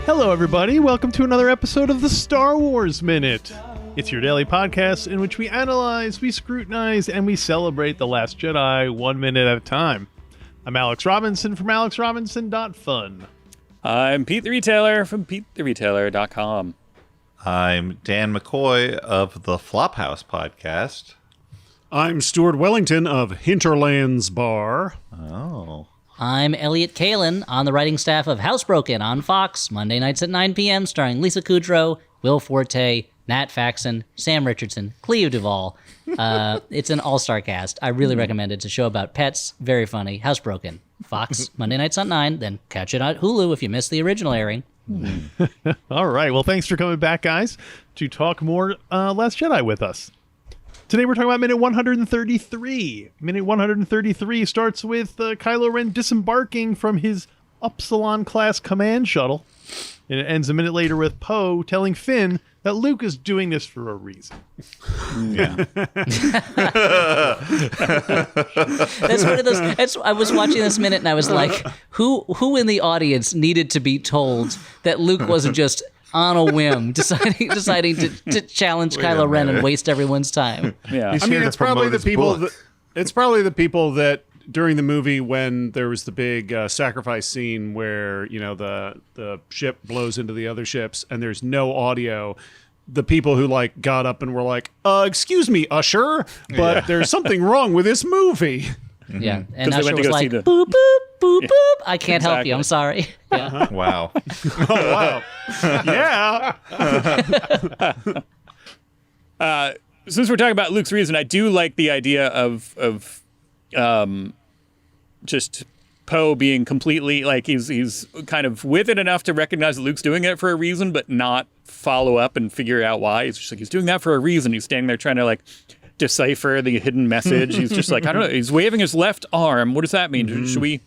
Hello, everybody. Welcome to another episode of the Star Wars Minute. It's your daily podcast in which we analyze, we scrutinize, and we celebrate The Last Jedi 1 minute at a time. I'm Alex Robinson from alexrobinson.fun. I'm Pete the Retailer from PeteTheRetailer.com. I'm Dan McCoy of the Flophouse podcast. I'm Stuart Wellington of Hinterlands Bar. Oh. I'm Eliot Kalin on the writing staff of Housebroken on Fox, Monday nights at 9 p.m., starring Lisa Kudrow, Will Forte, Nat Faxon, Sam Richardson, Cleo Duvall. It's an all-star cast. I really recommend it. It's a show about pets. Very funny. Housebroken. Fox, Monday nights on 9. Then catch it on Hulu if you missed the original airing. All right. Well, thanks for coming back, guys, to talk more Last Jedi with us. Today we're talking about minute 133. Minute 133 starts with Kylo Ren disembarking from his Upsilon-class command shuttle. And it ends a minute later with Poe telling Finn that Luke is doing this for a reason. Yeah. That's one of those. I was watching this minute and I was like, who in the audience needed to be told that Luke wasn't just on a whim deciding to challenge Kylo Ren and waste everyone's time? Yeah. I mean, it's probably the people that during the movie when there was the big sacrifice scene where, you know, the ship blows into the other ships and there's no audio, the people who like got up and were like, excuse me, Usher, but there's something wrong with this movie. Yeah, and they Usher went to was go like, see the- boop, boop, boop, boop. I can't help Exactly. you. I'm sorry. Yeah. Wow. Oh, wow. Yeah. Since we're talking about Luke's reason, I do like the idea of just Poe being completely like he's kind of with it enough to recognize that Luke's doing it for a reason, but not follow up and figure out why. He's just like he's doing that for a reason. He's standing there trying to like decipher the hidden message. He's just like, I don't know. He's waving his left arm. What does that mean? Should we?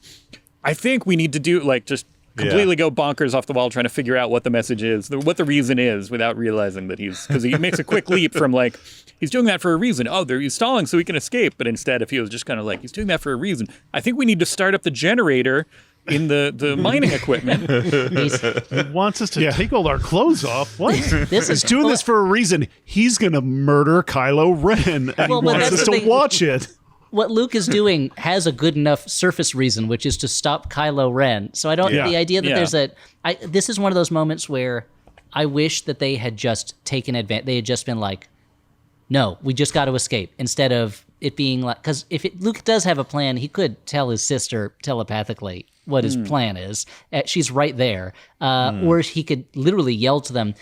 I think we need to do like just completely go bonkers off the wall trying to figure out what the message is, what the reason is, without realizing that because he makes a quick leap from like he's doing that for a reason. Oh, he's stalling so he can escape. But instead, if he was just kind of like he's doing that for a reason, I think we need to start up the generator in the mining equipment. He wants us to take all our clothes off. What? He's doing this for a reason. He's going to murder Kylo Ren and Well, he but wants that's us the to thing. watch it. What Luke is doing has a good enough surface reason, which is to stop Kylo Ren. So I don't. Yeah. The idea that Yeah. there's this is one of those moments where I wish that they had just taken advantage. They had just been like, no, we just got to escape, instead of it being like, because if Luke does have a plan, he could tell his sister telepathically what his plan is. She's right there. Or he could literally yell to them,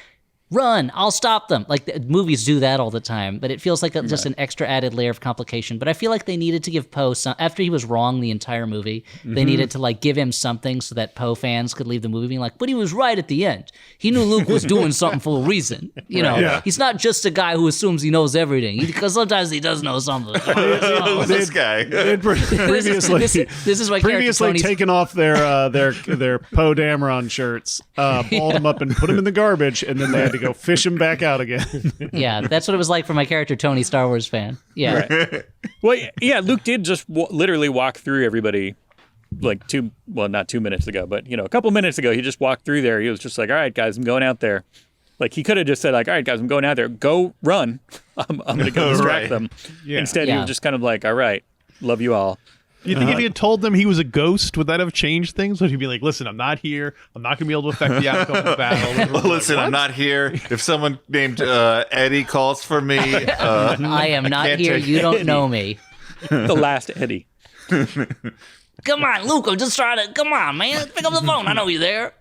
run, I'll stop them. Like, the movies do that all the time, but it feels like just an extra added layer of complication. But I feel like they needed to give Poe some, after he was wrong the entire movie, they needed to like give him something so that Poe fans could leave the movie being like, but he was right at the end. He knew Luke was doing something for a reason. You know, Yeah. he's not just a guy who assumes he knows everything, because sometimes he does know something. Who's this guy? Previously, this is my character previously Tony's. taken off their Poe Dameron shirts, balled them up and put them in the garbage, and then they had to go fish them back out again. Yeah, that's what it was like for my character Tony, Star Wars fan. Yeah. Right. Well, yeah, Luke did just literally walk through everybody like not 2 minutes ago, but you know, a couple minutes ago, he just walked through there. He was just like, all right, guys, I'm going out there. Like he could have just said like, all right, guys, I'm going out there. Go run. I'm going to go distract Right. them. Yeah. Instead, he was just kind of like, all right, love you all. You think if he had told them he was a ghost, would that have changed things? Would he be like, listen, I'm not here. I'm not going to be able to affect the outcome of the battle? Well, listen, I'm not here. If someone named Eddie calls for me, I am not can't here. take You don't know me. The last Eddie. Come on, Luke. I'm just trying to. Come on, man. Pick up the phone. I know you're there.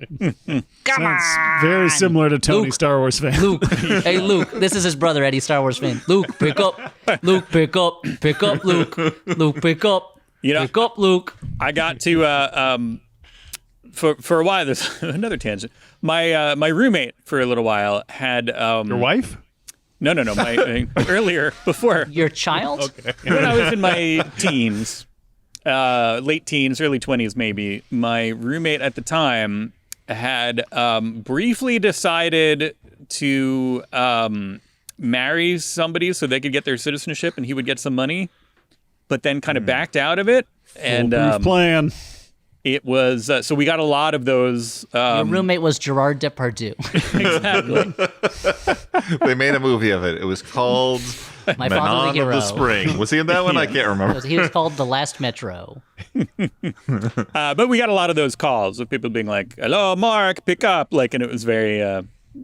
Come on. Very similar to Tony, Luke. Star Wars fan. Luke. Hey, Luke. This is his brother, Eddie, Star Wars fan. Luke, pick up. Luke, pick up. Pick up, Luke. Luke, pick up. You know, Pick up, Luke. I got to for a while. There's another tangent. My roommate for a little while had Your wife? No. My earlier before Your child? when I was in my teens, late teens, early 20s maybe. My roommate at the time had briefly decided to marry somebody so they could get their citizenship and he would get some money, but then kind of backed out of it. And Foolproof plan. It was so we got a lot of those. Your roommate was Gerard Depardieu. Exactly. They made a movie of it. It was called My Manon Father the of Hero. the Spring. Was he in that one? I can't remember. He was called The Last Metro. But we got a lot of those calls of people being like, "Hello, Mark, pick up!" Like, and it was very.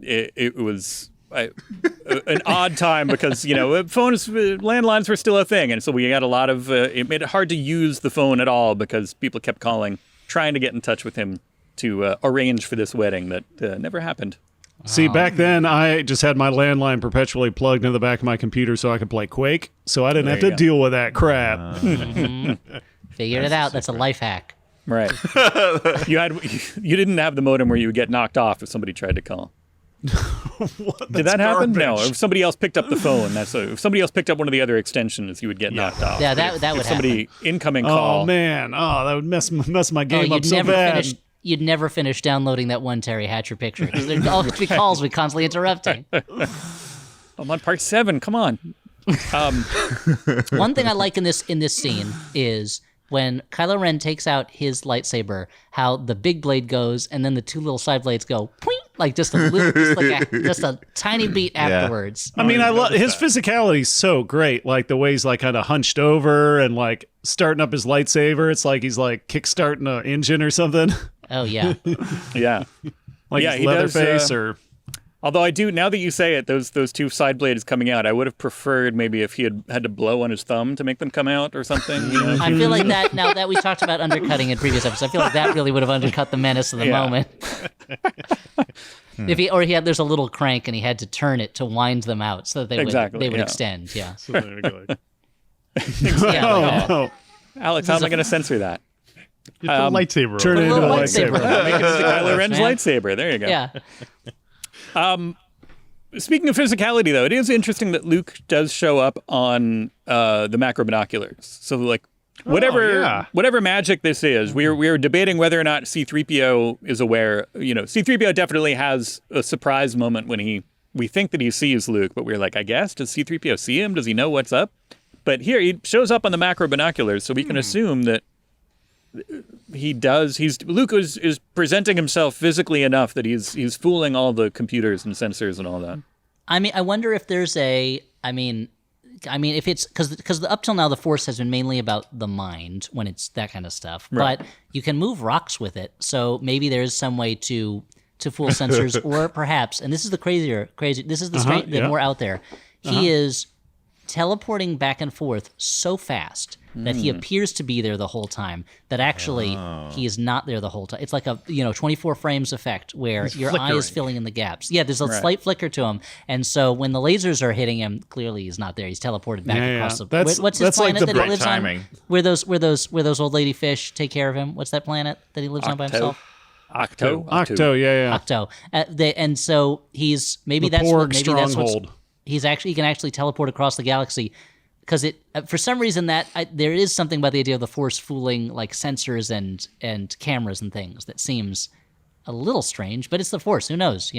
It was an odd time because landlines were still a thing, and so we got a lot of. It made it hard to use the phone at all because people kept calling, trying to get in touch with him to arrange for this wedding that never happened. See, back then, I just had my landline perpetually plugged into the back of my computer so I could play Quake, so I didn't have to deal with that crap. Figured it out. That's a life hack. Right. You didn't have the modem where you would get knocked off if somebody tried to call. Did that happen? No. If somebody else picked up the phone, if somebody else picked up one of the other extensions, you would get knocked off. Yeah, that would happen. Somebody incoming call. Oh, man. Oh, that would mess my game up so bad. You'd never finish downloading that one Terry Hatcher picture because there'd always be calls with constantly interrupting. I'm on part 7. Come on. One thing I like in this scene is when Kylo Ren takes out his lightsaber, how the big blade goes and then the two little side blades go poing, like just a tiny beat afterwards. I mean, I love his physicality is so great. Like the way he's like kind of hunched over and like starting up his lightsaber. It's like he's like kickstarting an engine or something. Oh yeah, Yeah. Like Yeah, his he Leatherface does, or. Although I do, now that you say it, those two side blades coming out, I would have preferred maybe if he had to blow on his thumb to make them come out or something. I feel like that. Now that we talked about undercutting in previous episodes, I feel like that really would have undercut the menace of the moment. There's a little crank and he had to turn it to wind them out so that they would extend. Yeah. So they're gonna go Yeah. Oh, Alex, how am I going to censor that? You put a lightsaber. turn it over. into a little lightsaber. lightsaber. Make it into Kylo Ren's Man. lightsaber. There you go. Yeah. Speaking of physicality, though, it is interesting that Luke does show up on the macro binoculars. So, like, whatever magic this is, we're debating whether or not C-3PO is aware. C-3PO definitely has a surprise moment when we think that he sees Luke, but we're like, I guess, does C-3PO see him? Does he know what's up? But here, he shows up on the macro binoculars, so we can assume that he does. Luke is presenting himself physically enough that he's fooling all the computers and sensors and all that. I mean, I wonder if there's if it's because up till now the Force has been mainly about the mind when it's that kind of stuff, Right. but you can move rocks with it. So maybe there's some way to fool sensors, or perhaps, and this is the crazy. This is the more out there. He is teleporting back and forth so fast that he appears to be there the whole time, that actually he is not there the whole time. It's like a 24 frames effect where your eye is filling in the gaps. Yeah, there's a slight flicker to him, and so when the lasers are hitting him, clearly he's not there. He's teleported back across the. What's his that's like planet the that he lives timing. on? Where those old lady fish take care of him? What's that planet that he lives on by himself? Octo, yeah. Octo. And so he's maybe The that's Porg what maybe that's what's stronghold. he can actually teleport across the galaxy, because for some reason there is something about the idea of the Force fooling like sensors and cameras and things that seems a little strange, but it's the Force. Who knows?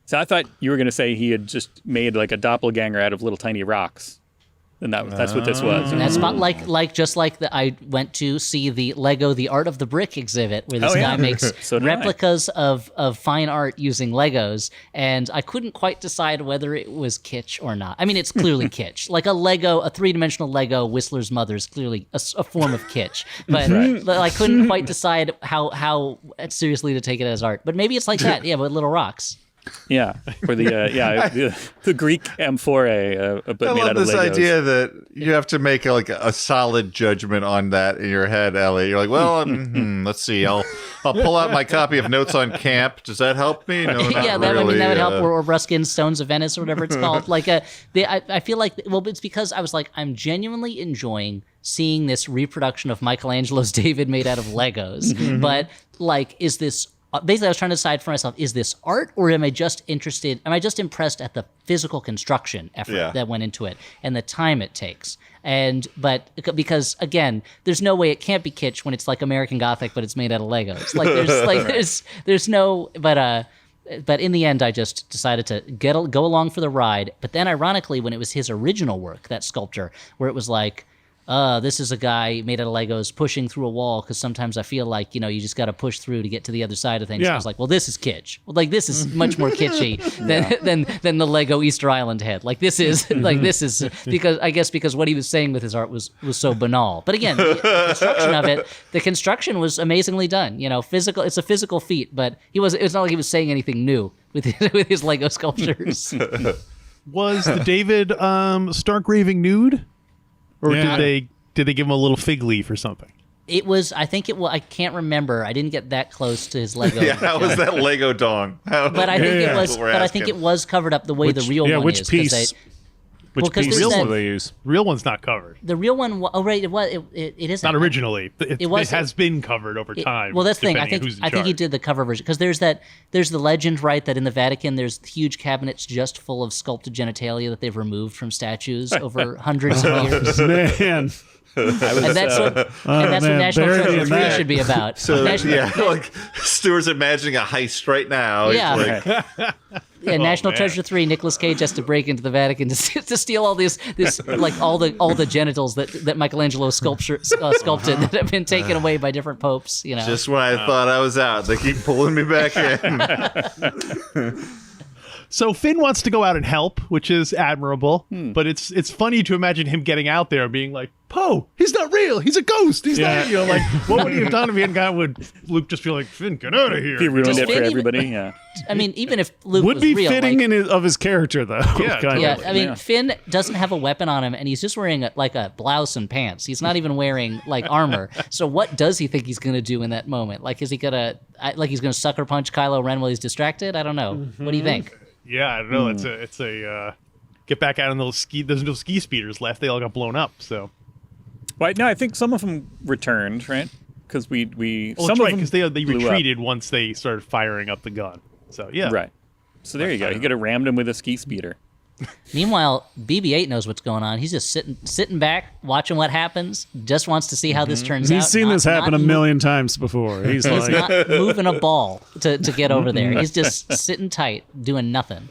So I thought you were going to say he had just made like a doppelganger out of little tiny rocks, and that's what this was. And that's about I went to see the Lego The Art of the Brick exhibit where this guy makes So did I. replicas of fine art using Legos, and I couldn't quite decide whether it was kitsch or not. I mean, it's clearly kitsch. Like a three-dimensional Lego Whistler's Mother is clearly a form of kitsch, but I couldn't quite decide how seriously to take it as art. But maybe it's like that, with little rocks. Yeah, for the Greek amphora, but I made love out of this Legos. idea that you have to make a solid judgment on that in your head, Ellie. You're like, well, let's see. I'll pull out my copy of Notes on Camp. Does that help me? No, not Yeah, really. that would help. Or Ruskin's Stones of Venice, or whatever it's called. I feel like, it's because I was like, I'm genuinely enjoying seeing this reproduction of Michelangelo's David made out of Legos. But is this? Basically, I was trying to decide for myself: is this art, or am I just impressed at the physical construction effort that went into it and the time it takes? But because again, there's no way it can't be kitsch when it's like American Gothic, but it's made out of Legos. There's no. But in the end, I just decided to go along for the ride. But then, ironically, when it was his original work, that sculpture, where it was like, this is a guy made out of Legos pushing through a wall because sometimes I feel like, you just got to push through to get to the other side of things. Yeah. I was like, well, this is kitsch. Like, this is much more kitschy than the Lego Easter Island head. Like, this is because what he was saying with his art was so banal. But again, the construction was amazingly done. Physical. It's a physical feat, but it's not like he was saying anything new with his Lego sculptures. Was the David Stark raving nude? Or Yeah. did they give him a little fig leaf or something? It was. I think it was. I can't remember. I didn't get that close to his Lego. Yeah, how was that Lego dong? But I think it was. That's what we're But I think asking. it was covered up the way the real one which is. 'cause piece? Which Well, 'cause piece there's do that- they use? Real one's not covered. the real one. Oh, right. It was. It is Not originally. It was- has been covered over time. Well, that's the thing. I depending think on who's in I think he charge. did the cover version because there's the legend, right, that in the Vatican there's huge cabinets just full of sculpted genitalia that they've removed from statues over hundreds of years. Man. And that's what man, National buried Treasure in 3 that. should be about. So National, like Stuart's imagining a heist right now. He's Yeah. like, National man. Treasure 3. Nicolas Cage has to break into the Vatican to steal all this like all the genitals that Michelangelo sculpted that have been taken away by different popes. just when I thought I was out, they keep pulling me back in. So Finn wants to go out and help, which is admirable. Hmm. But it's funny to imagine him getting out there and being like, "Poe, he's not real. He's a ghost. He's not." Like, what would he have done if he hadn't got? Would Luke just be like, "Finn, get out of here"? He ruined Does it for Finn even- everybody. Yeah. I mean, even if Luke Would was be real, fitting like, of his character, though. Yeah, kind yeah, of. I mean, Yeah. Finn doesn't have a weapon on him, and he's just wearing a blouse and pants. He's not even wearing like armor. So what does he think he's gonna do in that moment? Like, is he gonna he's gonna sucker punch Kylo Ren while he's distracted? I don't know. What do you think? Yeah, I don't know. It's a get back out on those ski. There's no ski speeders left. They all got blown up. So Well, no, I think some of them returned, right? Because we well, some that's right of them because they blew up. retreated once they started firing up the gun. So yeah, Right. So there you go. You could have rammed him with a ski speeder. Meanwhile, BB-8 knows what's going on. He's just sitting back, watching what happens. Just wants to see how this turns out. He's seen this happen a million times before. He's He's like, not moving a ball to get over there. He's just sitting tight, doing nothing.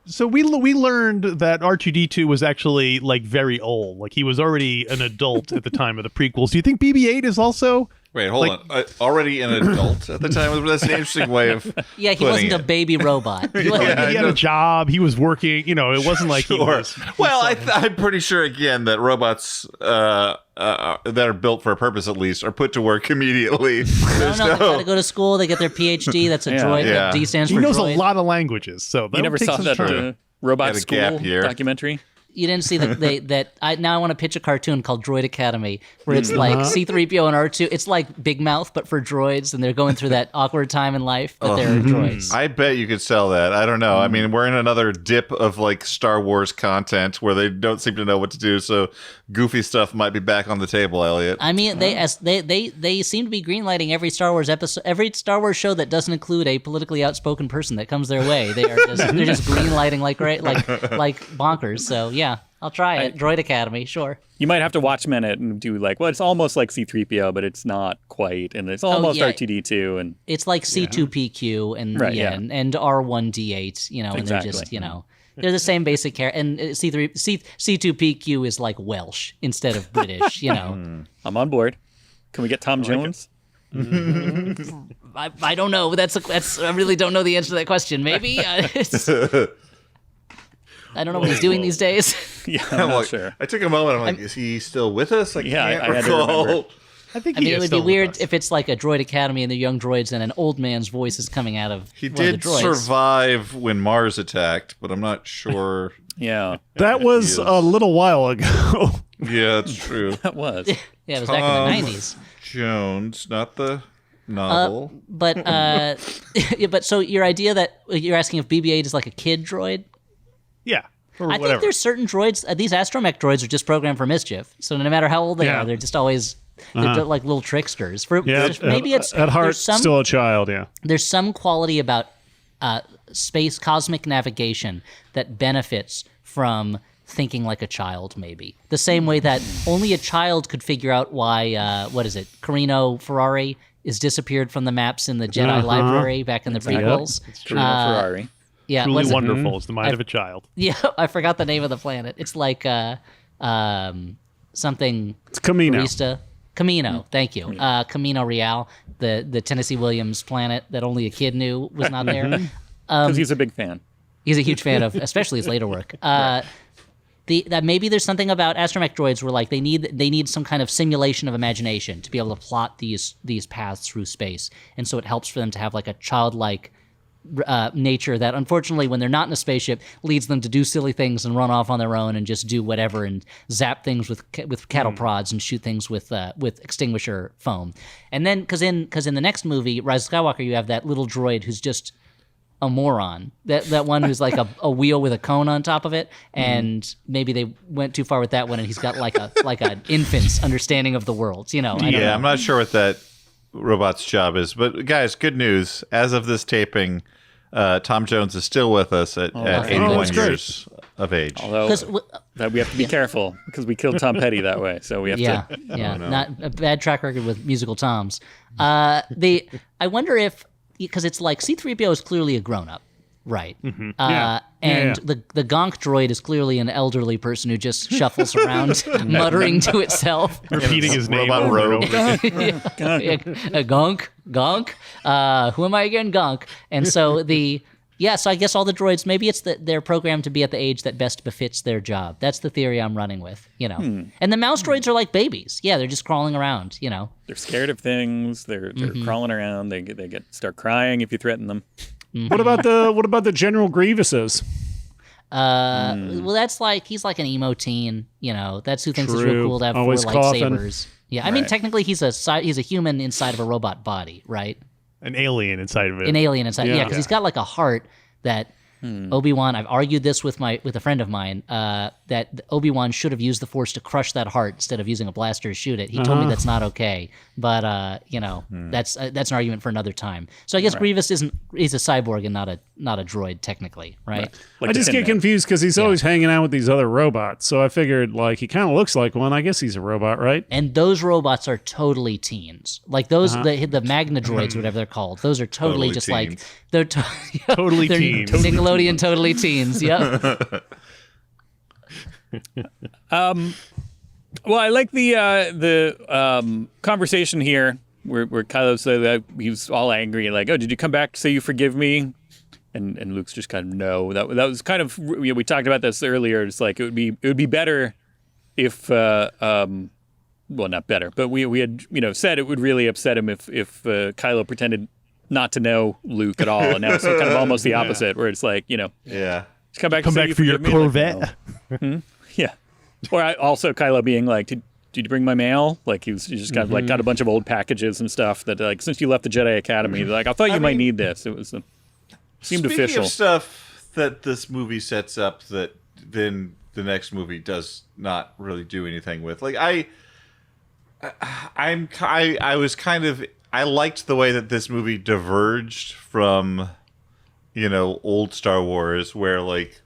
So we learned that R2D2 was actually like very old. Like he was already an adult at the time of the prequels. Do you think BB-8 is also? Wait, hold Like- on. Already an adult at the time? That's an interesting way of Yeah, he putting wasn't a it. baby robot. He wasn't- He had a job. He was working. It wasn't like he Sure. was. Well, I'm pretty sure again that robots that are built for a purpose, at least, are put to work immediately. No, they gotta go to school. They get their PhD. That's a Yeah. droid. Yeah. D stands He for knows droid. a lot of languages. So You never saw that robot Had a school gap year. documentary? You didn't see now I want to pitch a cartoon called Droid Academy, where it's like C-3PO and R2. It's like Big Mouth, but for droids, and they're going through that awkward time in life, but they're droids. I bet you could sell that. I don't know. I mean, we're in another dip of like Star Wars content where they don't seem to know what to do. So goofy stuff might be back on the table, Elliot. I mean, they seem to be greenlighting every Star Wars episode, every Star Wars show that doesn't include a politically outspoken person that comes their way. They're just greenlighting like bonkers. So yeah, I'll try it. Droid Academy, sure. You might have to Watchmen it and do it's almost like C-3PO, but it's not quite, and it's almost yeah. R2D2, and It's like C2PQ and Right, yeah. and R1D8, and they're just Exactly. they're the same basic character. And C2PQ is like Welsh instead of British. I'm on board. Can we get Tom Jones? I don't know. That's I really don't know the answer to that question. Maybe I don't know what he's doing these days. Yeah, I'm I'm not like, sure. I took a moment. I'm like, is he still with us? I Yeah, can't I had to recall. remember. I think I mean, he it is would still be with weird us. if it's like a droid academy and they're young droids and an old man's voice is coming out of He one did of the droids. survive when Mars attacked, but I'm not sure. Yeah, that was a little while ago. Yeah, that's true. that was. Yeah, it was back in the 90s. Jones, not the novel. But yeah, but so your idea that you're asking if BB-8 is like a kid droid? Yeah. Or I whatever. think there's certain droids. These astromech droids are just programmed for mischief. So no matter how old they Yeah. are, they're just always they're just like little tricksters. Maybe it's at heart there's some still a child. Yeah. there's some quality about space cosmic navigation that benefits from thinking like a child, maybe the same way that only a child could figure out why what is it, Carino Ferrari is disappeared from the maps in the Jedi library back in the prequels. Ferrari. Yeah, Truly what is it? wonderful is the mind of a child. Yeah, I forgot the name of the planet. It's like something. It's Camino. Barista. Camino, thank you. Camino Real, the Tennessee Williams planet that only a kid knew was not there. Because he's a big fan. He's a huge fan of, especially his later work. That maybe there's something about astromech droids where like they need some kind of simulation of imagination to be able to plot these paths through space, and so it helps for them to have like a childlike nature that unfortunately when they're not in a spaceship leads them to do silly things and run off on their own and just do whatever and zap things with cattle prods and shoot things with extinguisher foam. And then because in the next movie Rise of Skywalker you have that little droid who's just a moron, that one who's like a wheel with a cone on top of it, and maybe they went too far with that one and he's got like an infant's understanding of the world, I don't know. I'm not sure what that robot's job is, but guys, good news. As of this taping, Tom Jones is still with us at 81 years of age. Although that we have to be careful because we killed Tom Petty that way, so we have to. Yeah, not a bad track record with musical toms. I wonder if, because it's like C-3PO is clearly a grown-up, right? Mm-hmm. The Gonk droid is clearly an elderly person who just shuffles around, muttering to itself, repeating his name Robot over and rogue. over again. Gonk. Who am I again? Gonk. And so so I guess all the droids, maybe it's that they're programmed to be at the age that best befits their job. That's the theory I'm running with, And the mouse droids are like babies. Yeah, they're just crawling around, They're scared of things. They're crawling around. They start crying if you threaten them. What about the General Grievuses? Well, that's like he's like an emo teen, That's who thinks it's real cool to have Always four coughing. lightsabers. Yeah, I mean technically he's a human inside of a robot body, right? An alien inside of it. An alien inside, Yeah. because he's got like a heart that Obi-Wan. I've argued this with a friend of mine that Obi-Wan should have used the Force to crush that heart instead of using a blaster to shoot it. He told me that's not okay, but that's an argument for another time. So I guess Grievous he's a cyborg and not a droid technically, right? Like I just get confused because he's always hanging out with these other robots. So I figured like he kind of looks like one. I guess he's a robot, right? And those robots are totally teens. Like those, the Magna droids, whatever they're called. Those are totally just teens. like they're Totally they're teens. Nickelodeon totally teens. Yep. Well, I like the conversation here where Kylo said that he was all angry, like, "Oh, did you come back to say you forgive me?" And Luke's just kind of no. That was kind of we talked about this earlier. It's like it would be better if well, not better, but we had said it would really upset him if Kylo pretended not to know Luke at all, and now it's kind of almost the opposite, where it's like Yeah. just come back Come to say back you for your forgive me, like, Corvette. no. Yeah. Or also Kylo being like, did you bring my mail? Like he just kind of like got a bunch of old packages and stuff that like since you left the Jedi Academy, like I thought you might need this. It was seemed Speaking official. of stuff that this movie sets up that then the next movie does not really do anything with. Like I liked the way that this movie diverged from old Star Wars where like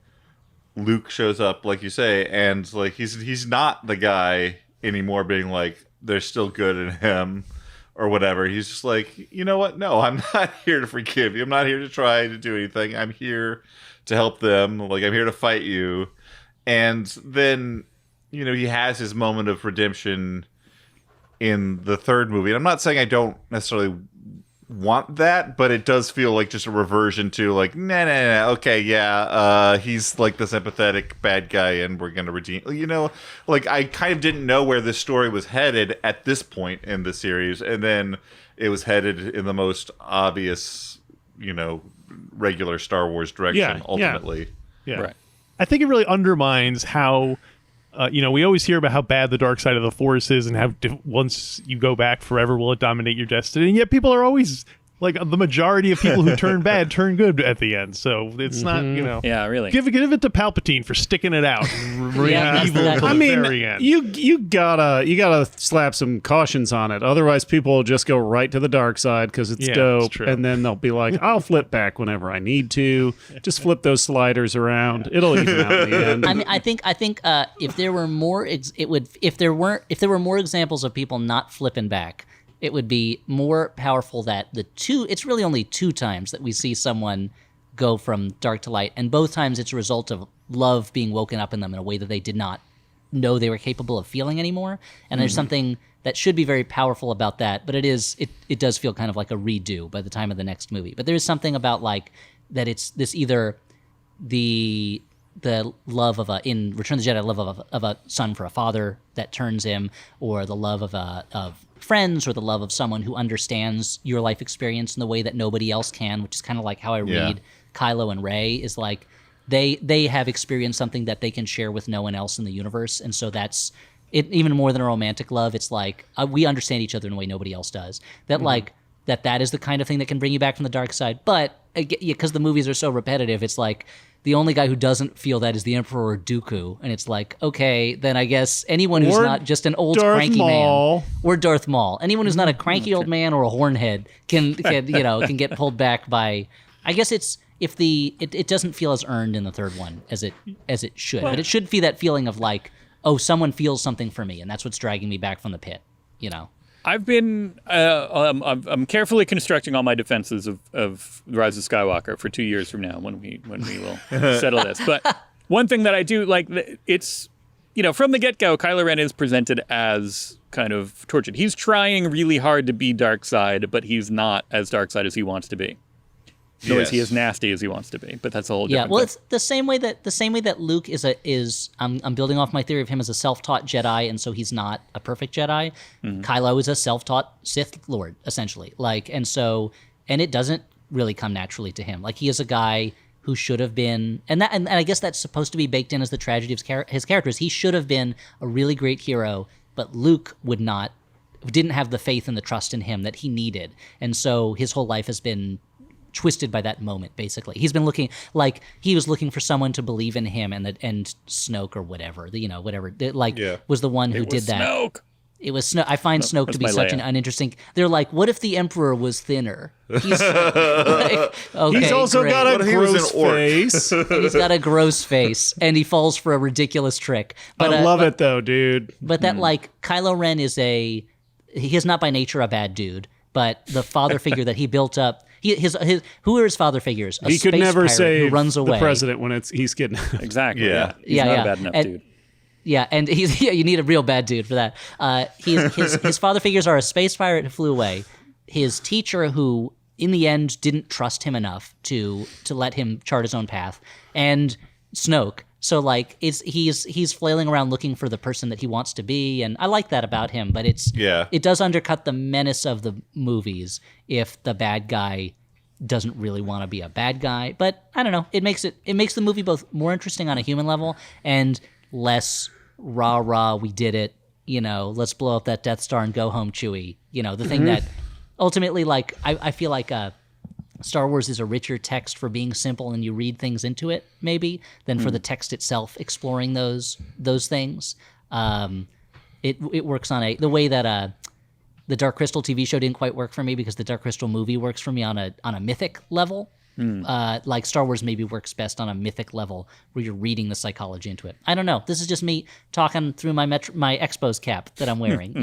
Luke shows up, like you say, and like he's not the guy anymore being like there's still good in him or whatever. He's just like, you know what? No, I'm not here to forgive you. I'm not here to try to do anything. I'm here to help them. Like I'm here to fight you. And then, he has his moment of redemption in the third movie. And I'm not saying I don't necessarily want that, but it does feel like just a reversion to like, nah, okay, yeah, he's like the sympathetic bad guy and we're gonna redeem, like I kind of didn't know where this story was headed at this point in the series, and then it was headed in the most obvious, regular Star Wars direction ultimately. Yeah. Right. I think it really undermines how, we always hear about how bad the dark side of the Force is and how once you go back forever will it dominate your destiny. And yet people are always, like, the majority of people who turn bad turn good at the end. So it's not, Yeah, really. Give it to Palpatine for sticking it out and remaining that's evil exactly- until I the mean, very end. you gotta slap some cautions on it. Otherwise, people will just go right to the dark side because it's Yeah, dope, it's true. and then they'll be like, "I'll flip back whenever I need to. Just flip those sliders around. It'll even out in the end." I mean, I think if there were more, if there were more examples of people not flipping back, it would be more powerful that it's really only 2 times that we see someone go from dark to light, and both times it's a result of love being woken up in them in a way that they did not know they were capable of feeling anymore. And there's something that should be very powerful about that, but it does feel kind of like a redo by the time of the next movie. But there is something about like that it's this either the love of in Return of the Jedi, love of a son for a father that turns him, or the love of friends, or the love of someone who understands your life experience in the way that nobody else can, which is kind of like how I read Kylo and Rey, is like they have experienced something that they can share with no one else in the universe, and so that's it. Even more than a romantic love, it's like we understand each other in a way nobody else does. That like that is the kind of thing that can bring you back from the dark side. But because the movies are so repetitive, it's like the only guy who doesn't feel that is the Emperor Dooku, and it's like, okay, then I guess anyone who's not just an old Darth cranky Maul. man, or Darth Maul, anyone who's not a cranky old man or a hornhead can can get pulled back by. I guess it's if it doesn't feel as earned in the third one as it should, but it should be that feeling of like, oh, someone feels something for me, and that's what's dragging me back from the pit, I've been I'm carefully constructing all my defenses of Rise of Skywalker for 2 years from now when we will settle this. But one thing that I do like, it's from the get-go, Kylo Ren is presented as kind of tortured. He's trying really hard to be dark side, but he's not as dark side as he wants to be. Nor is he as nasty as he wants to be, but that's a whole different thing. It's the same way that Luke is I'm building off my theory of him as a self-taught Jedi, and so he's not a perfect Jedi. Kylo is a self-taught Sith Lord, essentially. And it doesn't really come naturally to him. Like, he is a guy who should have been, and I guess that's supposed to be baked in as the tragedy of his characters. He should have been a really great hero, but Luke didn't have the faith and the trust in him that he needed, and so his whole life has been twisted by that moment. Basically, he was looking for someone to believe in him, and Snoke or whatever, was the one who did that. Snoke. It was Snoke. I find Snoke to be such an uninteresting. They're like, what if the Emperor was thinner? He's okay, He's also great. got a What if he was gross an orc? face. He's got a gross face, and he falls for a ridiculous trick. But I love it though, dude. But that Kylo Ren he is not by nature a bad dude, but the father figure that he built up. Who are his father figures? He could never pirate save who runs away. the president when he's kidnapped. Exactly. Yeah. He's not a bad enough dude. Yeah, and you need a real bad dude for that. His father figures are a space pirate who flew away, his teacher who in the end didn't trust him enough to let him chart his own path, and Snoke. So he's flailing around looking for the person that he wants to be, and I like that about him. But it does undercut the menace of the movies if the bad guy doesn't really want to be a bad guy. But I don't know. It makes the movie both more interesting on a human level and less rah, we did it, let's blow up that Death Star and go home, Chewie. The thing that ultimately, I feel like Star Wars is a richer text for being simple and you read things into it, maybe, than for the text itself exploring those things. It works on the way that the Dark Crystal TV show didn't quite work for me, because the Dark Crystal movie works for me on a mythic level. Star Wars maybe works best on a mythic level where you're reading the psychology into it. I don't know. This is just me talking through my Expos cap that I'm wearing.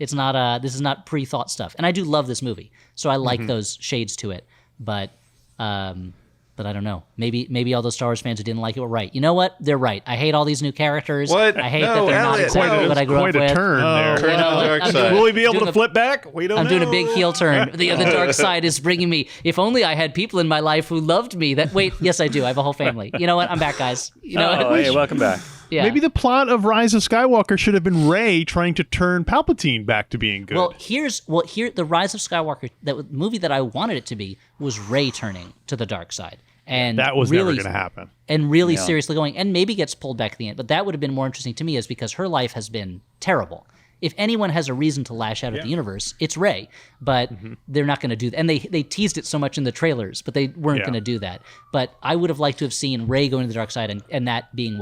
It's not this is not pre-thought stuff. And I do love this movie, so I like those shades to it. But I don't know. Maybe all those Star Wars fans who didn't like it were right. You know what? They're right. I hate all these new characters. What? I hate No, that they're not Elliot, exactly no. what I grew up Quite a with. turn there. Turn to the dark I'm side. Will he be able doing to a- flip back? We don't know. I'm doing a big heel turn. The dark side is bringing me. If only I had people in my life who loved me. Yes, I do. I have a whole family. You know what? I'm back, guys. You know Oh, what? hey, welcome back. Yeah. Maybe the plot of Rise of Skywalker should have been Rey trying to turn Palpatine back to being good. Well, the Rise of Skywalker, that movie that I wanted it to be, was Rey turning to the dark side. And that was really, never going to happen. And really seriously going, and maybe gets pulled back at the end. But that would have been more interesting to me, is because her life has been terrible. If anyone has a reason to lash out at the universe, it's Rey. But they're not going to do that. And they teased it so much in the trailers, but they weren't going to do that. But I would have liked to have seen Rey going to the dark side and that being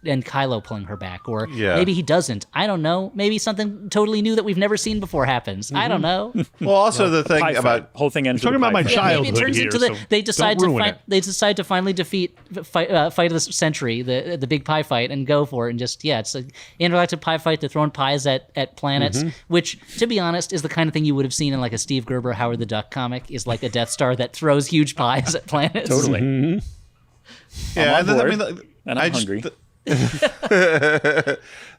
and Kylo pulling her back, or maybe he doesn't. I don't know. Maybe something totally new that we've never seen before happens. I don't know. Well, also the thing Pie about fight. Whole thing ends Talking with a about my pie fight. child. Maybe it turns here, into so they decide don't ruin it. they decide to finally defeat fight of the century, the big pie fight, and go for it. And just it's an intergalactic pie fight. They're throwing pies at planets, which, to be honest, is the kind of thing you would have seen in like a Steve Gerber Howard the Duck comic. Is like a Death Star that throws huge pies at planets. Totally. yeah, I'm on and then, board, and I'm hungry.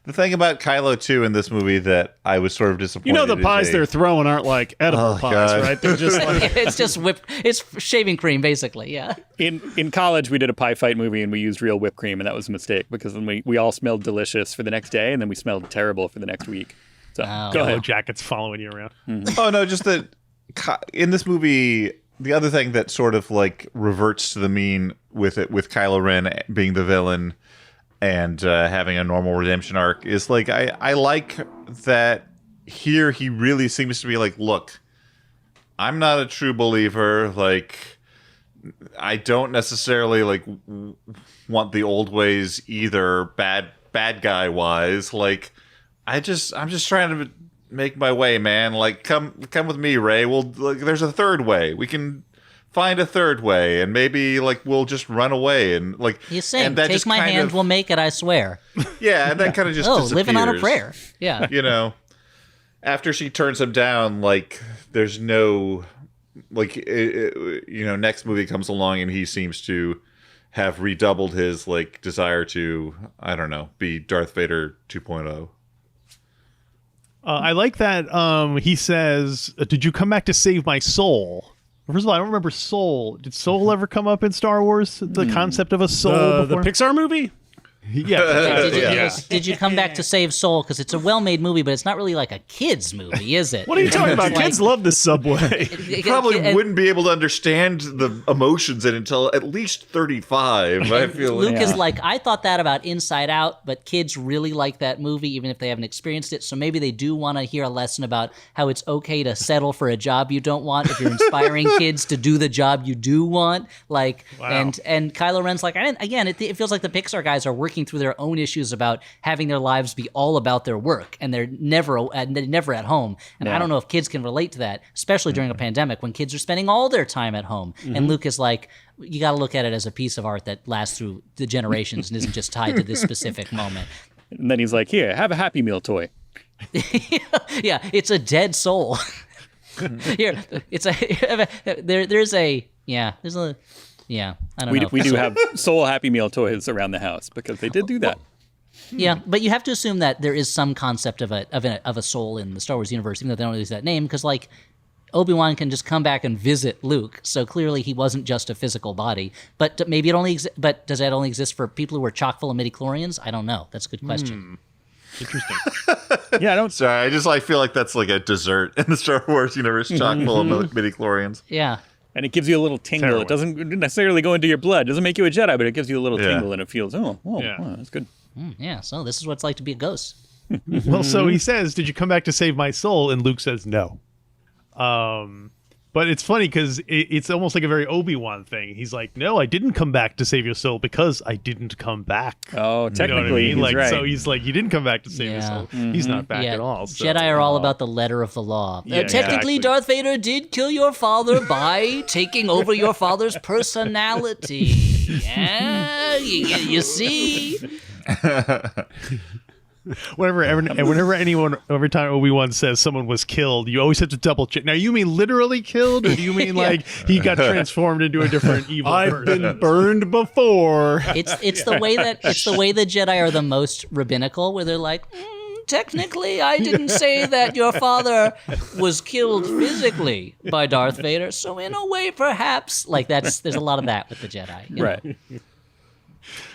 The thing about Kylo 2 in this movie that I was sort of disappointed. You know, the pies they're throwing aren't like edible Oh, pies, God. right? They're just like It's just it's shaving cream, basically. Yeah. In college, we did a pie fight movie and we used real whipped cream, and that was a mistake because then we all smelled delicious for the next day, and then we smelled terrible for the next week. So Wow. go Yellow ahead. jackets following you around. Oh no, just that in this movie, the other thing that sort of like reverts to the mean with Kylo Ren being the villain and having a normal redemption arc is like I like that here he really seems to be like, look, I'm not a true believer. Like, I don't necessarily like want the old ways either, bad guy wise. Like, I'm just trying to make my way, man. Like, come with me, Rey. There's a third way. We can find a third way, and maybe like we'll just run away and like. He's saying, and that "Take just my kind hand, of- we'll make it. I swear." Yeah, and that kind of just disappears. Living on a prayer. Yeah. You know, after she turns him down, like there's no, like you know, next movie comes along and he seems to have redoubled his like desire to, I don't know, be Darth Vader 2.0. I like that he says, "Did you come back to save my soul?" First of all, I don't remember soul. Did soul ever come up in Star Wars? The concept of a soul the before? Pixar movie. Yeah. Did you come back to save Soul? Because it's a well-made movie, but it's not really like a kid's movie, is it? What are you talking about? Like- Kids love the subway. Probably wouldn't be able to understand the emotions in it until at least 35. I feel Luke like. is like, I thought that about Inside Out, but kids really like that movie, even if they haven't experienced it. So maybe they do want to hear a lesson about how it's okay to settle for a job you don't want if you're inspiring kids to do the job you do want. Like, Wow. and Kylo Ren's like, it feels like the Pixar guys are working through their own issues about having their lives be all about their work, and they're never at home. And I don't know if kids can relate to that, especially during a pandemic when kids are spending all their time at home. And Luke is like, you got to look at it as a piece of art that lasts through the generations and isn't just tied to this specific moment. And then he's like, "Here, have a Happy Meal toy." Yeah, it's a dead soul. Here, it's there's a I don't know. We do have soul Happy Meal toys around the house because they did do that. Yeah, but you have to assume that there is some concept of a soul in the Star Wars universe, even though they don't use that name, because like Obi-Wan can just come back and visit Luke, so clearly he wasn't just a physical body. But maybe it only but does that only exist for people who are chock full of midi-chlorians? I don't know. That's a good question. Interesting. Yeah, I don't. Sorry, I feel like that's like a dessert in the Star Wars universe, chock full of midi-chlorians. Yeah. And it gives you a little tingle. Terrible. It doesn't necessarily go into your blood. It doesn't make you a Jedi, but it gives you a little Yeah. tingle, and it feels, wow, that's good. Yeah, so this is what it's like to be a ghost. Well, so he says, "Did you come back to save my soul?" And Luke says, "No." But it's funny because it's almost like a very Obi-Wan thing. He's like, "No, I didn't come back to save your soul because I didn't come back." Oh, You know what I technically, mean? he's Like, right. so he's like, "You didn't come back to save your Yeah. soul." He's not back at all. So. Jedi are all about the letter of the law. Yeah, Technically, exactly. Darth Vader did kill your father by taking over your father's personality. Yeah, you see? Every time Obi-Wan says someone was killed, you always have to double check. Now, you mean literally killed, or do you mean like he got transformed into a different evil I've person? been burned before. It's the way the Jedi are the most rabbinical, where they're like, technically, I didn't say that your father was killed physically by Darth Vader, so in a way, perhaps, like there's a lot of that with the Jedi, you know? Right.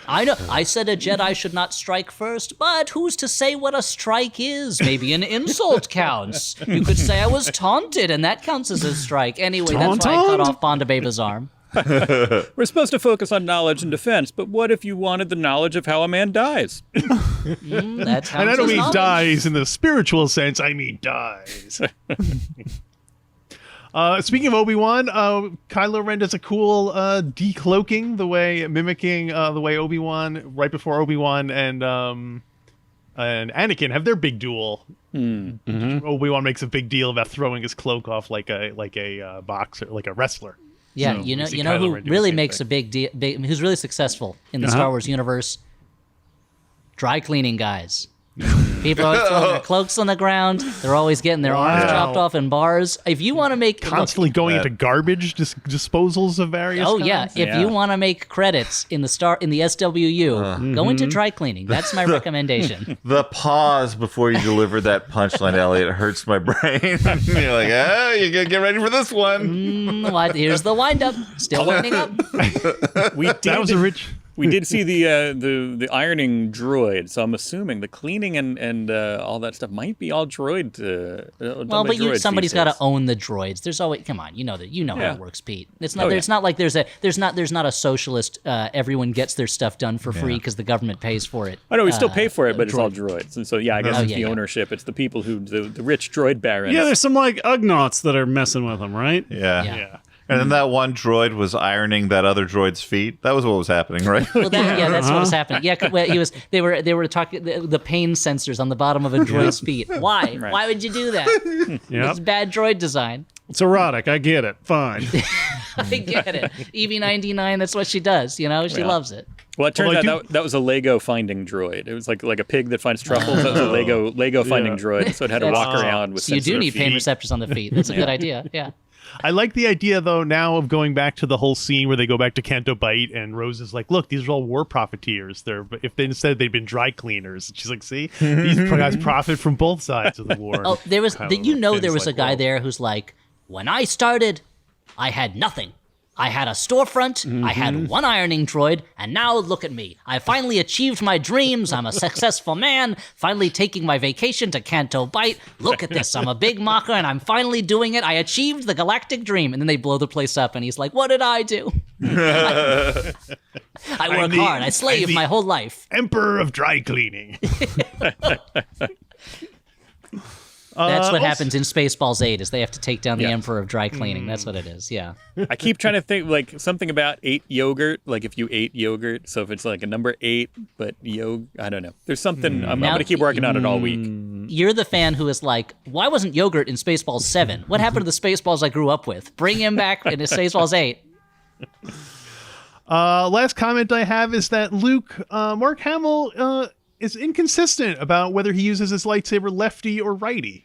I know. I said a Jedi should not strike first, but who's to say what a strike is? Maybe an insult counts. You could say I was taunted, and that counts as a strike. Anyway, that's why I cut off Bonda Beba's arm. We're supposed to focus on knowledge and defense, but what if you wanted the knowledge of how a man dies? That counts And I don't as mean knowledge. dies in the spiritual sense. I mean dies. Speaking of Obi-Wan, Kylo Ren does a cool decloaking, mimicking the way Obi-Wan, right before Obi-Wan and Anakin have their big duel. Obi-Wan makes a big deal about throwing his cloak off like a boxer, like a wrestler. Yeah, So you we see know Kylo who Ren do the really same makes thing. a big deal, who's really successful in the Star Wars universe? Dry cleaning guys. People are always throwing their cloaks on the ground. They're always getting their arms chopped off in bars. If you want to make Constantly going into garbage disposals of various Oh kinds. yeah, if you want to make credits in the SWU, go into dry cleaning. That's my recommendation. The pause before you deliver that punchline, Elliot, hurts my brain. You're like, oh, you gotta get ready for this one. Here's the wind up. Still winding up. That was a rich... We did see the ironing droid, so I'm assuming the cleaning and all that stuff might be all droid. Well, but somebody's got to own the droids. There's always come on, how it works, Pete. It's not. It's not like there's not a socialist. Everyone gets their stuff done for free because the government pays for it. I know we still pay for it, but it's all droids, and so I guess it's the ownership. It's the people who the rich droid barons. Yeah, there's some like Ugnaughts that are messing with them, right? Yeah. And then that one droid was ironing that other droid's feet. That was what was happening, right? Well, that's what was happening. Yeah, they were talking the pain sensors on the bottom of a droid's feet. Why? Right. Why would you do that? It's bad droid design. It's erotic. I get it. Fine. I get it. EV-99, that's what she does. She loves it. Well, it turns out that was a Lego finding droid. It was like a pig that finds truffles. That was a Lego finding droid, so it had to walk around with So you do need pain feet. receptors on the feet. That's a good idea. Yeah. I like the idea, though, now of going back to the whole scene where they go back to Canto Bight and Rose is like, look, these are all war profiteers. Instead they'd been dry cleaners. And she's like, see, these guys profit from both sides of the war. Oh, there was, there was a guy well, there who's like, when I started, I had nothing. I had a storefront, I had one ironing droid, and now look at me. I finally achieved my dreams. I'm a successful man, finally taking my vacation to Canto Bight. Look at this. I'm a big mocker, and I'm finally doing it. I achieved the galactic dream. And then they blow the place up, and he's like, what did I do? I work hard. I slaved my whole life. Emperor of dry cleaning. That's what happens in Spaceballs 8 is they have to take down the Emperor of Dry Cleaning. That's what it is, yeah. I keep trying to think like something about 8 yogurt, like if you ate yogurt. So if it's like a number 8, but I don't know. There's something, I'm going to keep working on it all week. You're the fan who is like, why wasn't yogurt in Spaceballs 7? What happened to the Spaceballs I grew up with? Bring him back in Spaceballs 8. Last comment I have is that Mark Hamill is inconsistent about whether he uses his lightsaber lefty or righty.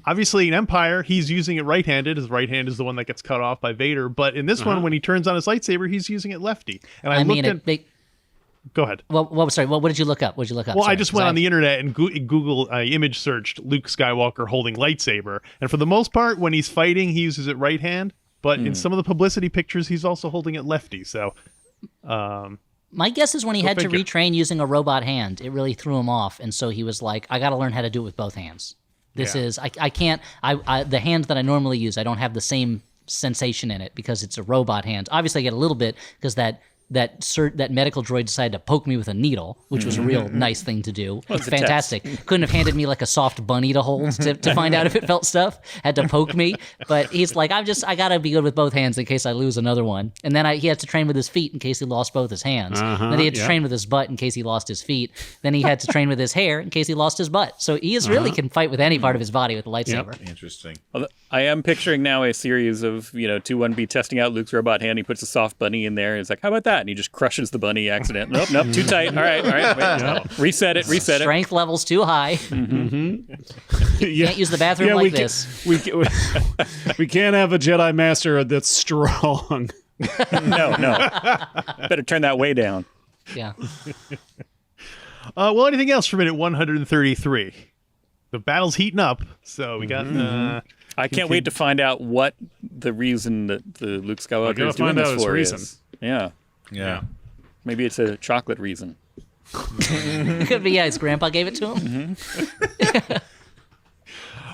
Obviously, in Empire, he's using it right-handed. His right hand is the one that gets cut off by Vader. But in this one, when he turns on his lightsaber, he's using it lefty. And Go ahead. Well, sorry. What did you look up? Well, I just went on the internet and Google image searched Luke Skywalker holding lightsaber. And for the most part, when he's fighting, he uses it right hand. But in some of the publicity pictures, he's also holding it lefty. So... my guess is when he had to retrain using a robot hand, it really threw him off. And so he was like, I got to learn how to do it with both hands. I can't, the hand that I normally use, I don't have the same sensation in it because it's a robot hand. Obviously I get a little bit because that medical droid decided to poke me with a needle, which was a real nice thing to do. It's fantastic. Couldn't have handed me like a soft bunny to hold to find out if it felt stuff. Had to poke me. But he's like, I got to be good with both hands in case I lose another one. And then he had to train with his feet in case he lost both his hands. Then he had to train with his butt in case he lost his feet. Then he had to train with his hair in case he lost his butt. So he really can fight with any part of his body with a lightsaber. Interesting. Although I am picturing now a series of, 2-1B testing out Luke's robot hand. He puts a soft bunny in there. He's like, how about that? And he just crushes the bunny accident. Nope, too tight. All right. Wait, reset it. Strength levels too high. Can't use the bathroom this. We can't have a Jedi Master that's strong. No. Better turn that way down. Yeah. Well, anything else for minute 133? The battle's heating up, so we got... I can't wait to find out what the reason that the Luke Skywalker is doing this for is. Yeah. Maybe it's a chocolate reason. Could be, his grandpa gave it to him.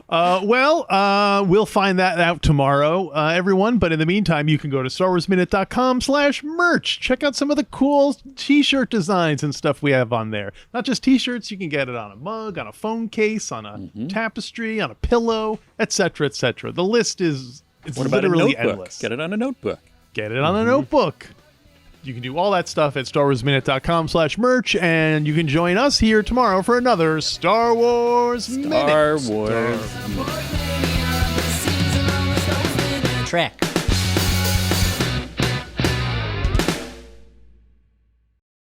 We'll find that out tomorrow, everyone. But in the meantime, you can go to StarWarsMinute.com/merch. Check out some of the cool t-shirt designs and stuff we have on there. Not just t-shirts, you can get it on a mug, on a phone case, on a tapestry, on a pillow, etc., etc. The list is literally endless. Get it on a notebook. Get it on a notebook. You can do all that stuff at StarWarsMinute.com/merch, and you can join us here tomorrow for another Star Wars Minute. Trek.